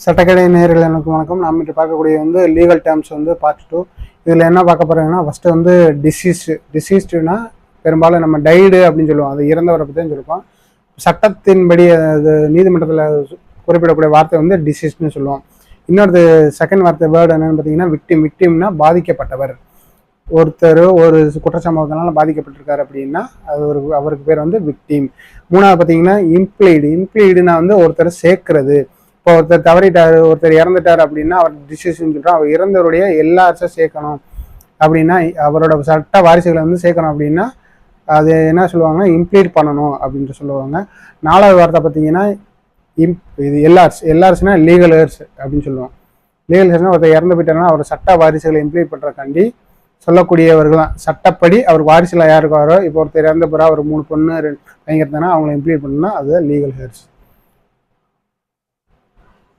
சட்டக்கடை நேயர்கள் எனக்கு வணக்கம். நாம் இன்று பார்க்கக்கூடிய லீகல் டேர்ம்ஸ் பார்ட் 2. இதில் என்ன பார்க்க போகிறீங்கன்னா, ஃபஸ்ட்டு டிசீஸ்டுனா பெரும்பாலும் நம்ம டைடு அப்படின்னு சொல்லுவோம். அது இறந்தவரை பற்றி தான் சொல்லுவோம். சட்டத்தின்படி அது நீதிமன்றத்தில் குறிப்பிடக்கூடிய வார்த்தை டிசீஸ்னு சொல்லுவோம். இன்னொரு செகண்ட் வார்த்தை வேர்டு என்னன்னு பார்த்தீங்கன்னா விக்டிம்னா பாதிக்கப்பட்டவர். ஒருத்தர் ஒரு குற்றச்சம்பவத்தினால பாதிக்கப்பட்டிருக்காரு அப்படின்னா அது அவருக்கு பேர் விக்டிம். மூணாவது பார்த்தீங்கன்னா இம்ப்ளீடுனா ஒருத்தர் சேர்க்கறது. இப்போ ஒருத்தர் தவறிட்டாரு, ஒருத்தர் இறந்துட்டார் அப்படின்னா அவர் டிசிஷன் சொல்கிறோம். அவர் இறந்தவருடைய எல்லாரும் சேர்க்கணும் அப்படின்னா, அவரோட சட்ட வாரிசுகளை சேர்க்கணும் அப்படின்னா அது என்ன சொல்லுவாங்கன்னா இம்ப்ளீட் பண்ணணும் அப்படின்ட்டு சொல்லுவாங்க. நாலாவது வார்த்தை பார்த்தீங்கன்னா இது எல்லார்ஸ்னா லீகல் ஹேர்ஸ் அப்படின்னு சொல்லுவோம். லீகல் ஹேர்ஸ்னா ஒருத்தர் இறந்து போயிட்டாருன்னா அவர் சட்ட வாரிசுகளை இம்ப்ளீட் பண்ணுறக்காண்டி சொல்லக்கூடியவர்கள் தான். சட்டப்படி அவர் வாரிசுல யாருக்காரோ, இப்போ ஒருத்தர் இறந்த பிறகு அவர் 3 பொண்ணு 2 பையன் இருந்தாங்கன்னா அவங்களை இம்ப்ளீட் பண்ணணும்னா அது லீகல் ஹேர்ஸ்.